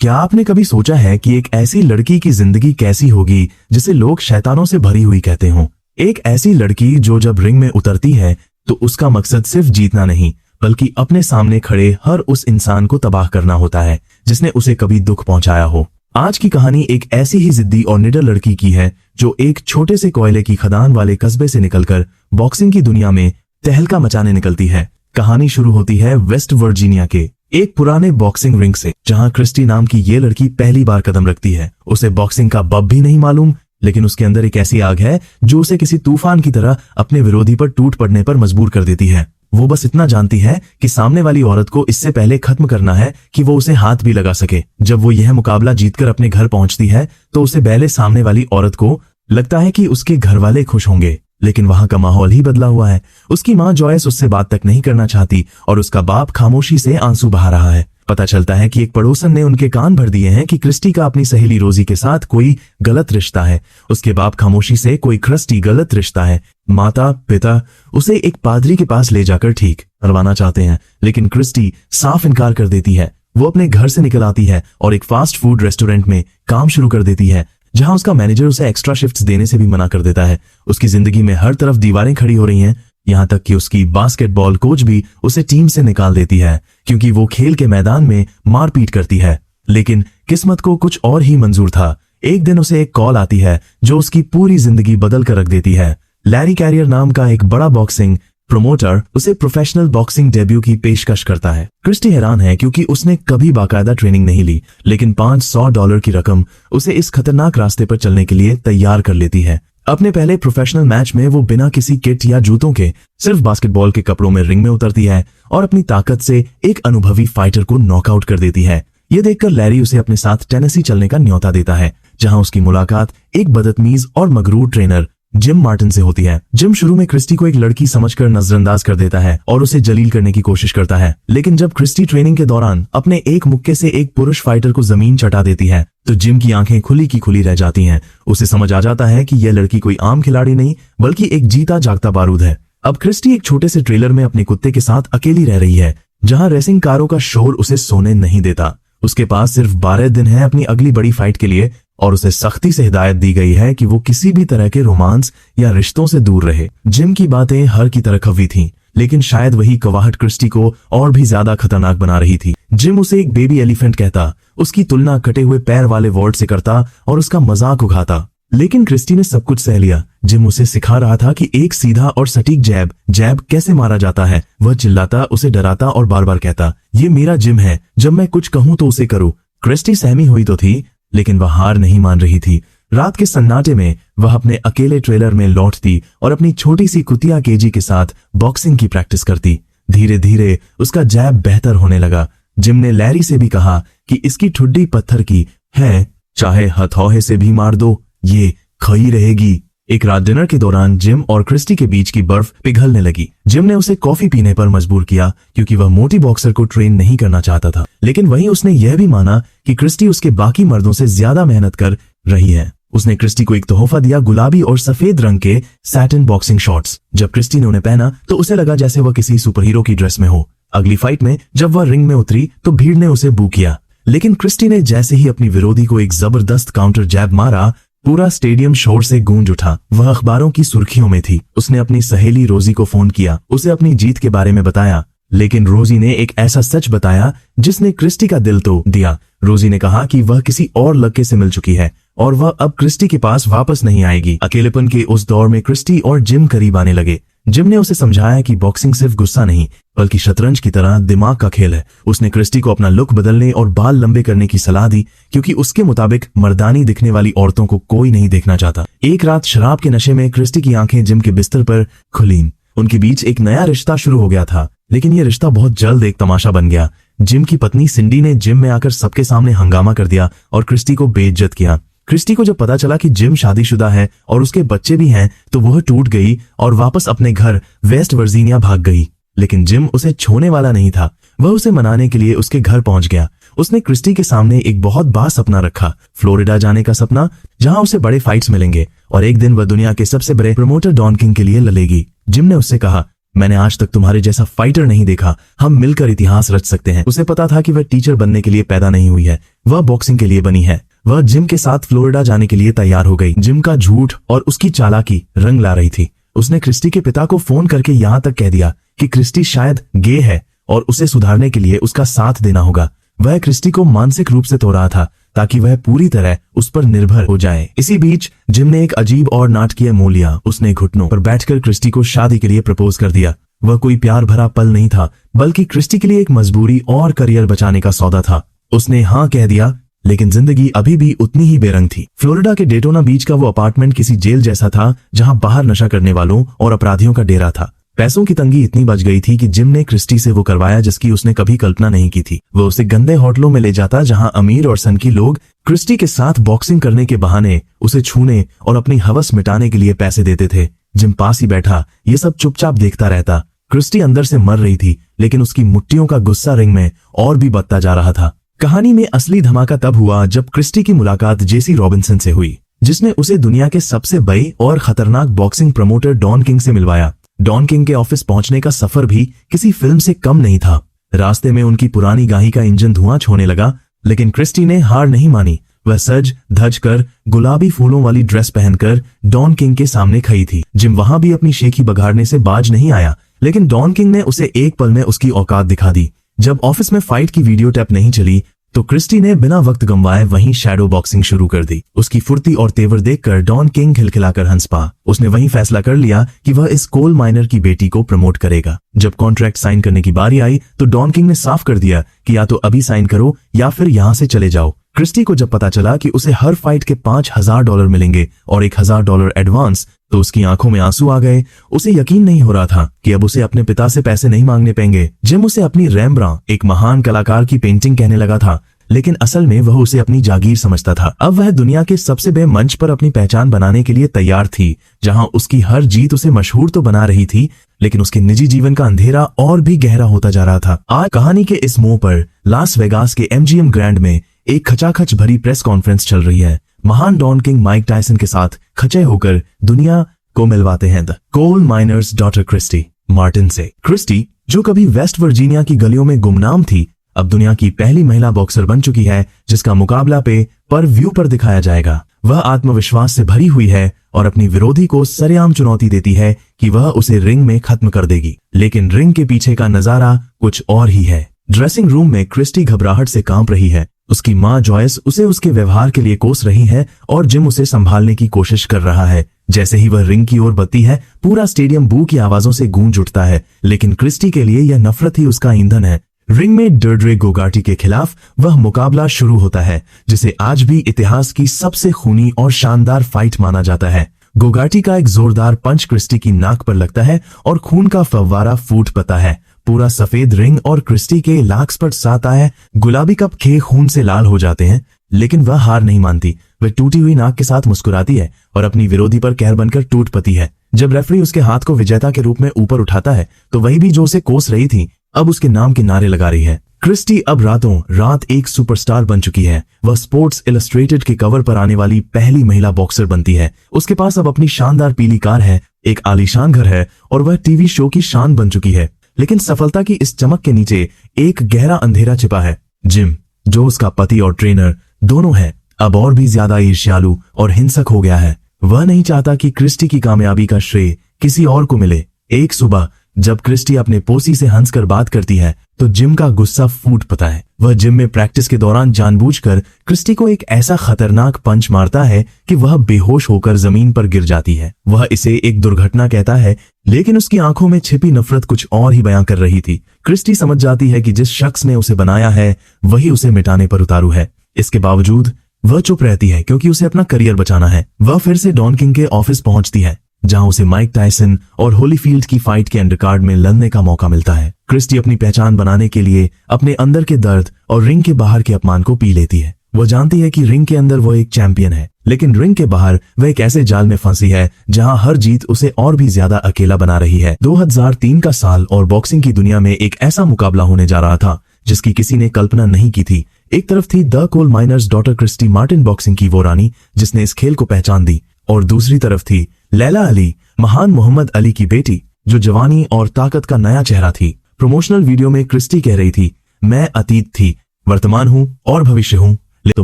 क्या आपने कभी सोचा है कि एक ऐसी लड़की की जिंदगी कैसी होगी जिसे लोग शैतानों से भरी हुई कहते हों? एक ऐसी लड़की जो जब रिंग में उतरती है तो उसका मकसद सिर्फ जीतना नहीं बल्कि अपने सामने खड़े हर उस इंसान को तबाह करना होता है जिसने उसे कभी दुख पहुंचाया हो। आज की कहानी एक ऐसी ही जिद्दी और निडर लड़की की है जो एक छोटे से कोयले की खदान वाले कस्बे से निकलकर बॉक्सिंग की दुनिया में तहलका मचाने निकलती है। कहानी शुरू होती है वेस्ट वर्जीनिया के एक पुराने बॉक्सिंग रिंग से, जहां क्रिस्टी नाम की ये लड़की पहली बार कदम रखती है। उसे बॉक्सिंग का बब भी नहीं मालूम, लेकिन उसके अंदर एक ऐसी आग है जो उसे किसी तूफान की तरह अपने विरोधी पर टूट पड़ने पर मजबूर कर देती है। वो बस इतना जानती है कि सामने वाली औरत को इससे पहले खत्म करना है कि वो उसे हाथ भी लगा सके। जब वो यह मुकाबला जीतकर अपने घर पहुंचती है तो उसे पहले सामने वाली औरत को लगता है कि उसके घर वाले खुश होंगे, लेकिन वहां का माहौल ही बदला हुआ है। उसकी मां जॉयस उससे बात तक नहीं करना चाहती और उसका बाप खामोशी से आंसू बहा रहा है। पता चलता है कि एक पड़ोसन ने उनके कान भर दिए हैं कि क्रिस्टी का अपनी सहेली रोजी के साथ कोई गलत रिश्ता है। उसके बाप खामोशी से कोई क्रिस्टी गलत रिश्ता है। माता पिता उसे एक पादरी के पास ले जाकर ठीक करवाना चाहते हैं, लेकिन क्रिस्टी साफ इनकार कर देती है। वो अपने घर से निकल आती है और एक फास्ट फूड रेस्टोरेंट में काम शुरू कर देती है, जहां उसका मैनेजर उसे एक्स्ट्रा शिफ्ट्स देने से भी मना कर देता है। उसकी जिंदगी में हर तरफ दीवारें खड़ी हो रही हैं, यहाँ तक कि उसकी बास्केटबॉल कोच भी उसे टीम से निकाल देती है क्योंकि वो खेल के मैदान में मारपीट करती है। लेकिन किस्मत को कुछ और ही मंजूर था। एक दिन उसे एक कॉल आती है जो उसकी पूरी जिंदगी बदल कर रख देती है। लैरी कैरियर नाम का एक बड़ा बॉक्सिंग प्रोमोटर उसे प्रोफेशनल बॉक्सिंग डेब्यू की पेशकश करता है। क्रिस्टी हैरान है क्योंकि उसने कभी बाकायदा ट्रेनिंग नहीं ली, लेकिन $500 की रकम उसे इस खतरनाक रास्ते पर चलने के लिए तैयार कर लेती है। अपने पहले प्रोफेशनल मैच में वो बिना किसी किट या जूतों के सिर्फ बास्केटबॉल के कपड़ों में रिंग में उतरती है और अपनी ताकत से एक अनुभवी फाइटर को नॉकआउट कर देती है। ये देखकर लैरी उसे अपने साथ टेनेसी चलने का न्योता देता है, जहां उसकी मुलाकात एक बदतमीज और मगरूर ट्रेनर जिम मार्टिन से होती है। जिम शुरू में क्रिस्टी को एक लड़की समझकर नजरअंदाज कर देता है और उसे जलील करने की कोशिश करता है, लेकिन जब क्रिस्टी ट्रेनिंग के दौरान अपने एक मुक्के से एक पुरुष फाइटर को जमीन चटा देती है तो जिम की आंखें खुली की खुली रह जाती हैं। उसे समझ आ जाता है कि यह लड़की कोई आम खिलाड़ी नहीं बल्कि एक जीता जागता बारूद है। अब क्रिस्टी एक छोटे से ट्रेलर में अपने कुत्ते के साथ अकेली रह रही है, जहां रेसिंग कारों का शोर उसे सोने नहीं देता। उसके पास सिर्फ 12 दिन है अपनी अगली बड़ी फाइट के लिए और उसे सख्ती से हिदायत दी गई है कि वो किसी भी तरह के रोमांस या रिश्तों से दूर रहे। जिम की बातें हर की तरह खवी थीं, लेकिन शायद वही कवाहट क्रिस्टी को और भी ज्यादा खतरनाक बना रही थी। जिम उसे एक बेबी एलिफेंट कहता, उसकी तुलना कटे हुए पैर वाले वॉर्ड से करता और उसका मजाक उड़ाता, लेकिन क्रिस्टी ने सब कुछ सह लिया। जिम उसे सिखा रहा था कि एक सीधा और सटीक जैब कैसे मारा जाता है। वह चिल्लाता, उसे डराता और बार बार कहता, ये मेरा जिम है, जब मैं कुछ कहूं तो उसे करो। क्रिस्टी सहमी हुई तो थी, लेकिन वह हार नहीं मान रही थी। रात के सन्नाटे में वह अपने अकेले ट्रेलर में लौटती और अपनी छोटी सी कुतिया केजी के साथ बॉक्सिंग की प्रैक्टिस करती। धीरे धीरे उसका जैब बेहतर होने लगा। जिम ने लैरी से भी कहा कि इसकी ठुड्डी पत्थर की है, चाहे हथौड़े से भी मार दो, ये खई रहेगी। एक रात डिनर के दौरान जिम और क्रिस्टी के बीच की बर्फ पिघलने लगी। जिम ने उसे कॉफी पीने पर मजबूर किया क्योंकि वह मोटी बॉक्सर को ट्रेन नहीं करना चाहता था, लेकिन वहीं उसने यह भी माना कि क्रिस्टी उसके बाकी मर्दों से ज्यादा मेहनत कर रही है। उसने क्रिस्टी को एक तोहफा दिया, गुलाबी और सफेद रंग के सैटिन बॉक्सिंग शॉर्ट्स। जब क्रिस्टी ने उन्हें पहना तो उसे लगा जैसे वह किसी सुपर हीरो की ड्रेस में हो। अगली फाइट में जब वह रिंग में उतरी तो भीड़ ने उसे बू किया, लेकिन क्रिस्टी ने जैसे ही अपनी विरोधी को एक जबरदस्त काउंटर जैब मारा, पूरा स्टेडियम शोर से गूंज उठा। वह अखबारों की सुर्खियों में थी। उसने अपनी सहेली रोजी को फोन किया, उसे अपनी जीत के बारे में बताया, लेकिन रोजी ने एक ऐसा सच बताया जिसने क्रिस्टी का दिल तोड़ दिया। रोजी ने कहा कि वह किसी और लड़के से मिल चुकी है और वह अब क्रिस्टी के पास वापस नहीं आएगी। अकेलेपन के उस दौर में क्रिस्टी और जिम करीब आने लगे। जिम ने उसे समझाया कि बॉक्सिंग सिर्फ गुस्सा नहीं बल्कि शतरंज की तरह दिमाग का खेल है। उसने क्रिस्टी को अपना लुक बदलने और बाल लंबे करने की सलाह दी क्योंकि उसके मुताबिक मर्दानी दिखने वाली औरतों को कोई नहीं देखना चाहता। एक रात शराब के नशे में क्रिस्टी की आंखें जिम के बिस्तर पर खुलीं। उनके बीच एक नया रिश्ता शुरू हो गया था, लेकिन यह रिश्ता बहुत जल्द एक तमाशा बन गया। जिम की पत्नी सिंडी ने जिम में आकर सबके सामने हंगामा कर दिया और क्रिस्टी को बेइज्जत किया। क्रिस्टी को जब पता चला कि जिम शादीशुदा है और उसके बच्चे भी हैं तो वह टूट गई और वापस अपने घर वेस्ट वर्जीनिया भाग गई। लेकिन जिम उसे छोड़ने वाला नहीं था। वह उसे मनाने के लिए उसके घर पहुंच गया। उसने क्रिस्टी के सामने एक बहुत बड़ा सपना रखा, फ्लोरिडा जाने का सपना, जहां उसे बड़े फाइट्स मिलेंगे और एक दिन वह दुनिया के सबसे बड़े प्रमोटर डॉन किंग के लिए लड़ेगी। जिम ने उससे कहा, मैंने आज तक तुम्हारे जैसा फाइटर नहीं देखा। हम मिलकर इतिहास रच सकते हैं। उसे पता था कि वह टीचर बनने के लिए पैदा नहीं हुई है, वह बॉक्सिंग के लिए बनी है। वह जिम के साथ फ्लोरिडा जाने के लिए तैयार हो गई। जिम का झूठ और उसकी चालाकी रंग ला रही थी। उसने क्रिस्टी के पिता को फोन करके यहाँ तक कह दिया कि क्रिस्टी शायद गे है और उसे सुधारने के लिए उसका साथ देना होगा। वह क्रिस्टी को मानसिक रूप से तोड़ा था ताकि वह पूरी तरह उस पर निर्भर हो जाए। इसी बीच जिम ने एक अजीब और नाटकीय मोड़ लिया। उसने घुटनों पर बैठकर क्रिस्टी को शादी के लिए प्रपोज कर दिया। वह कोई प्यार भरा पल नहीं था, बल्कि क्रिस्टी के लिए एक मजबूरी और करियर बचाने का सौदा था। उसने हाँ कह दिया, लेकिन जिंदगी अभी भी उतनी ही बेरंग थी। फ्लोरिडा के डेटोना बीच का वो अपार्टमेंट किसी जेल जैसा था, जहां बाहर नशा करने वालों और अपराधियों का डेरा था। पैसों की तंगी इतनी बच गई थी कि जिम ने क्रिस्टी से वो करवाया जिसकी उसने कभी कल्पना नहीं की थी। वो उसे गंदे होटलों में ले जाता जहां अमीर और सनकी लोग क्रिस्टी के साथ बॉक्सिंग करने के बहाने उसे छूने और अपनी हवस मिटाने के लिए पैसे देते थे। जिम पास ही बैठा ये सब चुपचाप देखता रहता। क्रिस्टी अंदर से मर रही थी, लेकिन उसकी मुट्ठियों का गुस्सा रिंग में और भी बढ़ता जा रहा था। कहानी में असली धमाका तब हुआ जब क्रिस्टी की मुलाकात जेसी रॉबिन्सन से हुई, जिसने उसे दुनिया के सबसे बड़े और खतरनाक बॉक्सिंग प्रमोटर डॉन किंग से मिलवाया। डॉन किंग के ऑफिस पहुंचने का सफर भी किसी फिल्म से कम नहीं था। रास्ते में उनकी पुरानी गाड़ी का इंजन धुआं छोड़ने लगा, लेकिन क्रिस्टी ने हार नहीं मानी। वह सज धज कर गुलाबी फूलों वाली ड्रेस पहनकर डॉन किंग के सामने खड़ी थी। जिम वहां भी अपनी शेखी बघाड़ने से बाज नहीं आया, लेकिन डॉन किंग ने उसे एक पल में उसकी औकात दिखा दी। जब ऑफिस में फाइट की वीडियो टेप नहीं चली तो क्रिस्टी ने बिना वक्त गंवाए वहीं शैडो बॉक्सिंग शुरू कर दी। उसकी फुर्ती और तेवर देखकर डॉन किंग खिलखिलाकर हंस पा। उसने वहीं फैसला कर लिया कि वह इस कोल माइनर की बेटी को प्रमोट करेगा। जब कॉन्ट्रैक्ट साइन करने की बारी आई तो डॉन किंग ने साफ कर दिया कि या तो अभी साइन करो या फिर यहाँ से चले जाओ। क्रिस्टी को जब पता चला कि उसे हर फाइट के $5,000 मिलेंगे और $1,000 एडवांस, तो उसकी आंखों में आंसू आ गए। उसे यकीन नहीं हो रहा था कि अब उसे अपने पिता से पैसे नहीं मांगने पेंगे। जिम उसे अपनी रैम्ब्रांड, एक महान कलाकार की पेंटिंग कहने लगा था, लेकिन असल में वह उसे अपनी जागीर समझता था। अब वह दुनिया के सबसे बड़े मंच पर अपनी पहचान बनाने के लिए तैयार थी, जहां उसकी हर जीत उसे मशहूर तो बना रही थी, लेकिन उसके निजी जीवन का अंधेरा और भी गहरा होता जा रहा था। आज कहानी के इस मोड़ पर लास वेगास के MGM ग्रैंड में एक खचाखच भरी प्रेस कॉन्फ्रेंस चल रही है। महान डॉन किंग माइक टायसन के साथ खचे होकर दुनिया को मिलवाते हैं the coal miner's daughter Christy Martin से। क्रिस्टी, जो कभी वेस्ट वर्जीनिया की गलियों में गुमनाम थी, अब दुनिया की पहली महिला बॉक्सर बन चुकी है, जिसका मुकाबला पर व्यू पर दिखाया जाएगा। वह आत्मविश्वास से भरी हुई है और अपनी विरोधी को सरेआम चुनौती देती है कि वह उसे रिंग में खत्म कर देगी। लेकिन रिंग के पीछे का नजारा कुछ और ही है। ड्रेसिंग रूम में क्रिस्टी घबराहट से कांप रही है। उसकी माँ जॉयस उसे उसके व्यवहार के लिए कोस रही है और जिम उसे संभालने की कोशिश कर रहा है। जैसे ही वह रिंग की ओर बढ़ती है, पूरा स्टेडियम बू की आवाजों से गूंज उठता है, लेकिन क्रिस्टी के लिए यह नफरत ही उसका ईंधन है। रिंग में डर्ड्रे गोगार्टी के खिलाफ वह मुकाबला शुरू होता है, जिसे आज भी इतिहास की सबसे खूनी और शानदार फाइट माना जाता है। गोगार्टी का एक जोरदार पंच क्रिस्टी की नाक पर लगता है और खून का फव्वारा फूट पड़ता है। पूरा सफेद रिंग और क्रिस्टी के लाक्स पर आता है। गुलाबी कप के खून से लाल हो जाते हैं, लेकिन वह हार नहीं मानती। वह टूटी हुई नाक के साथ मुस्कुराती है और अपनी विरोधी पर कहर बनकर टूट पड़ती है। जब रेफरी उसके हाथ को विजेता के रूप में ऊपर उठाता है, तो वही भी जो उसे कोस रही थी, अब उसके नाम के नारे लगा रही है। क्रिस्टी अब रातों रात एक सुपरस्टार बन चुकी है। वह स्पोर्ट्स इलस्ट्रेटेड के कवर पर आने वाली पहली महिला बॉक्सर बनती है। उसके पास अब अपनी शानदार पीली कार है, एक आलीशान घर है और वह टीवी शो की शान बन चुकी है। लेकिन सफलता की इस चमक के नीचे एक गहरा अंधेरा छिपा है। जिम, जो उसका पति और ट्रेनर दोनों है, अब और भी ज्यादा ईर्ष्यालु और हिंसक हो गया है। वह नहीं चाहता कि क्रिस्टी की कामयाबी का श्रेय किसी और को मिले। एक सुबह जब क्रिस्टी अपने पोसी से हंसकर बात करती है, तो जिम का गुस्सा फूट पड़ता है। वह जिम में प्रैक्टिस के दौरान जानबूझकर क्रिस्टी को एक ऐसा खतरनाक पंच मारता है कि वह बेहोश होकर जमीन पर गिर जाती है। वह इसे एक दुर्घटना कहता है, लेकिन उसकी आंखों में छिपी नफरत कुछ और ही बयां कर रही थी। क्रिस्टी समझ जाती है कि जिस शख्स ने उसे बनाया है, वही उसे मिटाने पर उतारू है। इसके बावजूद वह चुप रहती है, क्योंकि उसे अपना करियर बचाना है। वह फिर से डॉन किंग के ऑफिस पहुंचती है, जहां उसे माइक टायसन और होलीफील्ड की फाइट के अंडरकार्ड में लड़ने का मौका मिलता है। क्रिस्टी अपनी पहचान बनाने के लिए अपने अंदर के दर्द और रिंग के बाहर के अपमान को पी लेती है। वो जानती है कि रिंग के अंदर वो एक चैंपियन है, लेकिन रिंग के बाहर वह एक ऐसे जाल में फंसी है जहां हर जीत उसे और भी ज्यादा अकेला बना रही है। 2003 का साल और बॉक्सिंग की दुनिया में एक ऐसा मुकाबला होने जा रहा था जिसकी किसी ने कल्पना नहीं की थी। एक तरफ थी the coal miner's daughter Christy Martin, boxing की वो रानी जिसने इस खेल को पहचान दी, और दूसरी तरफ थी लैला अली, महान मोहम्मद अली की बेटी, जो जवानी और ताकत का नया चेहरा थी। प्रमोशनल वीडियो में क्रिस्टी कह रही थी, मैं अतीत थी, वर्तमान हूं और भविष्य हूं। लेकिन तो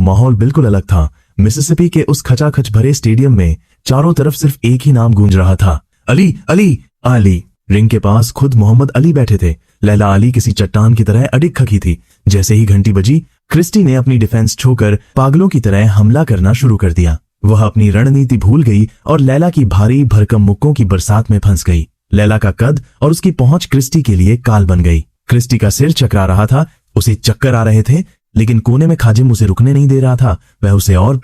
माहौल बिल्कुल अलग था। मिसिसिपी के उस खचाखच भरे स्टेडियम में चारों तरफ सिर्फ एक ही नाम गूंज रहा था, अली अली अली। रिंग के पास खुद मोहम्मद अली बैठे थे। लैला अली किसी चट्टान की तरह अडिग खकी थी। जैसे ही घंटी बजी, क्रिस्टी ने अपनी डिफेंस छोड़कर पागलों की तरह हमला करना शुरू कर दिया। वह अपनी रणनीति भूल गई और लैला की भारी भरकम मुक्कों की बरसात में फंस गई। लैला का कद और उसकी पहुंच क्रिस्टी के लिए काल बन गई। क्रिस्टी का सिर चकरा रहा था, उसे चक्कर आ रहे थे, लेकिन कोने में खाजिम उसे रुकने नहीं दे रहा था। वह उसे और